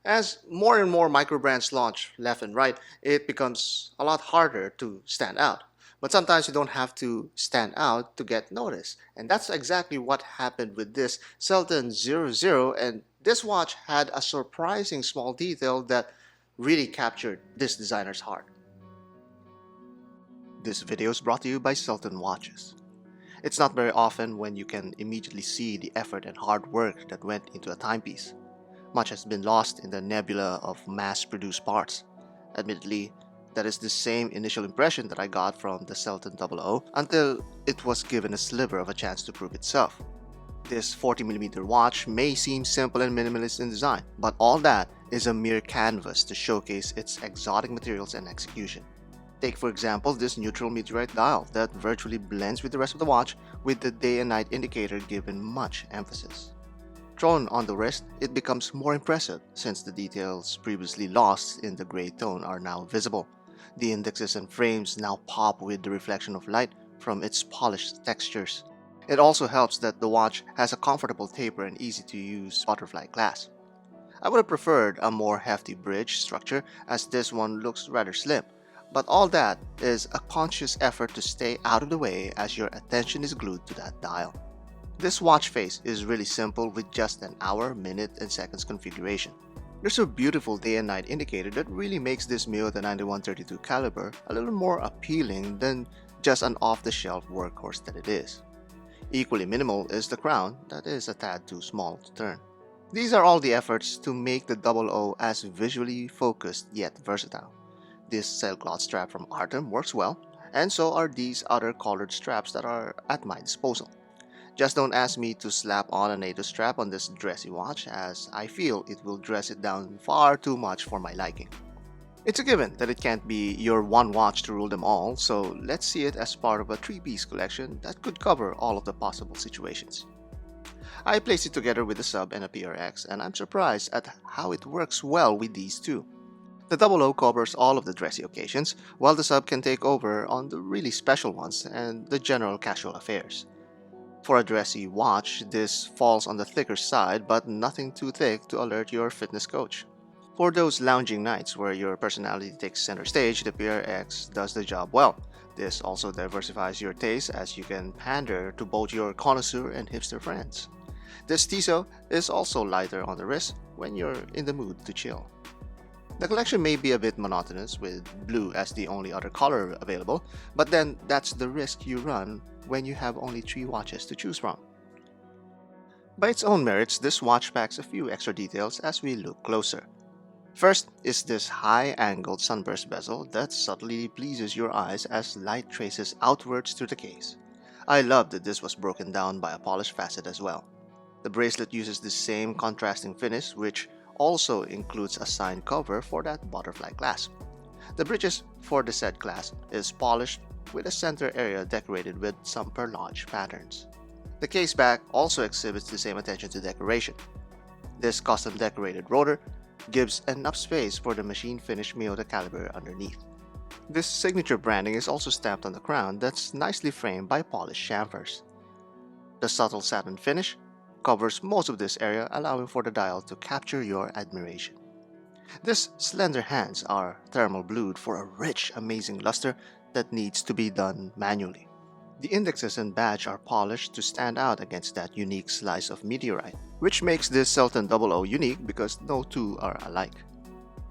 As more and more microbrands launch left and right, it becomes a lot harder to stand out. But sometimes you don't have to stand out to get noticed. And that's exactly what happened with this Selten 00, and this watch had a surprising small detail that really captured this designer's heart. This video is brought to you by Selten Watches. It's not very often when you can immediately see the effort and hard work that went into a timepiece. Much has been lost in the nebula of mass-produced parts. Admittedly, that is the same initial impression that I got from the Selten 00 until it was given a sliver of a chance to prove itself. This 40mm watch may seem simple and minimalist in design, but all that is a mere canvas to showcase its exotic materials and execution. Take for example this neutral meteorite dial that virtually blends with the rest of the watch, with the day and night indicator given much emphasis. Thrown on the wrist, it becomes more impressive since the details previously lost in the gray tone are now visible. The indexes and frames now pop with the reflection of light from its polished textures. It also helps that the watch has a comfortable taper and easy-to-use butterfly clasp. I would have preferred a more hefty bridge structure, as this one looks rather slim, but all that is a conscious effort to stay out of the way as your attention is glued to that dial. This watch face is really simple with just an hour, minute, and seconds configuration. There's a beautiful day and night indicator that really makes this Miyota 9132 caliber a little more appealing than just an off-the-shelf workhorse that it is. Equally minimal is the crown that is a tad too small to turn. These are all the efforts to make the 00 as visually focused yet versatile. This sailcloth strap from Artem works well, and so are these other colored straps that are at my disposal. Just don't ask me to slap on a NATO strap on this dressy watch, as I feel it will dress it down far too much for my liking. It's a given that it can't be your one watch to rule them all, so let's see it as part of a three-piece collection that could cover all of the possible situations. I placed it together with the sub and a PRX, and I'm surprised at how it works well with these two. The 00 covers all of the dressy occasions, while the sub can take over on the really special ones and the general casual affairs. For a dressy watch, this falls on the thicker side, but nothing too thick to alert your fitness coach. For those lounging nights where your personality takes center stage, the PRX does the job well. This also diversifies your taste, as you can pander to both your connoisseur and hipster friends. This Tiso is also lighter on the wrist when you're in the mood to chill. The collection may be a bit monotonous, with blue as the only other color available, but then that's the risk you run when you have only 3 watches to choose from. By its own merits, this watch packs a few extra details as we look closer. First is this high-angled sunburst bezel that subtly pleases your eyes as light traces outwards through the case. I love that this was broken down by a polished facet as well. The bracelet uses the same contrasting finish, which also includes a signed cover for that butterfly clasp. The bridges for the said clasp is polished with a center area decorated with some perlage patterns. The case back also exhibits the same attention to decoration. This custom decorated rotor gives enough space for the machine-finished Miyota caliber underneath. This signature branding is also stamped on the crown that's nicely framed by polished chamfers. The subtle satin finish covers most of this area, allowing for the dial to capture your admiration. These slender hands are thermal blued for a rich, amazing luster that needs to be done manually. The indexes and badge are polished to stand out against that unique slice of meteorite, which makes this Selten 00 unique because no two are alike.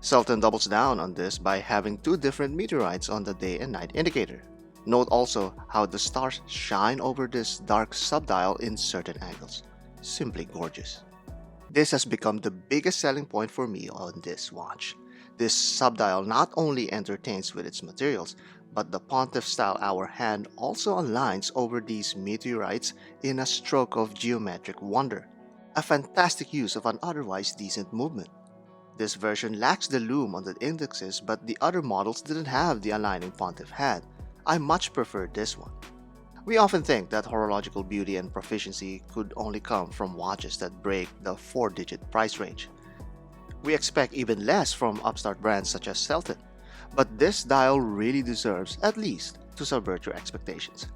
Selten doubles down on this by having 2 different meteorites on the day and night indicator. Note also how the stars shine over this dark subdial in certain angles. Simply gorgeous. This has become the biggest selling point for me on this watch. This subdial not only entertains with its materials, but the pontiff-style hour hand also aligns over these meteorites in a stroke of geometric wonder. A fantastic use of an otherwise decent movement. This version lacks the lume on the indexes, but the other models didn't have the aligning pontiff hand. I much prefer this one. We often think that horological beauty and proficiency could only come from watches that break the 4-digit price range. We expect even less from upstart brands such as Selten, but this dial really deserves at least to subvert your expectations.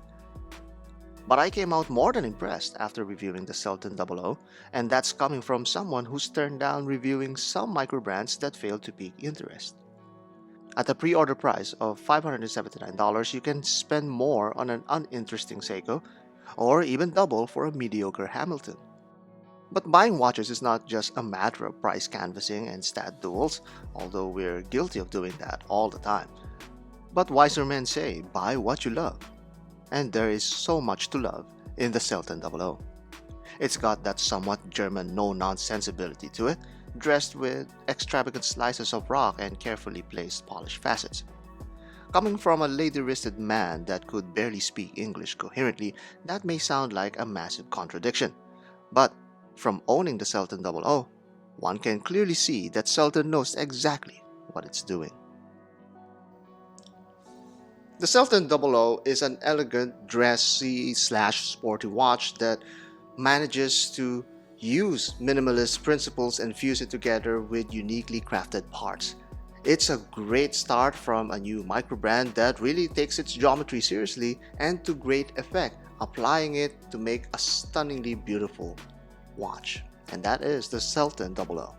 But I came out more than impressed after reviewing the Selten 00, and that's coming from someone who's turned down reviewing some microbrands that failed to pique interest. At a pre-order price of $579, you can spend more on an uninteresting Seiko, or even double for a mediocre Hamilton. But buying watches is not just a matter of price canvassing and stat duels, although we're guilty of doing that all the time. But wiser men say, buy what you love. And there is so much to love in the Selten 00. It's got that somewhat German no-nonsensibility to it, dressed with extravagant slices of rock and carefully placed polished facets. Coming from a lady-wristed man that could barely speak English coherently, that may sound like a massive contradiction. But from owning the Selten 00, one can clearly see that Selten knows exactly what it's doing. The Selten 00 is an elegant, dressy/sporty watch that manages to use minimalist principles and fuse it together with uniquely crafted parts. It's a great start from a new microbrand that really takes its geometry seriously and to great effect, applying it to make a stunningly beautiful watch. And that is the Selten 00.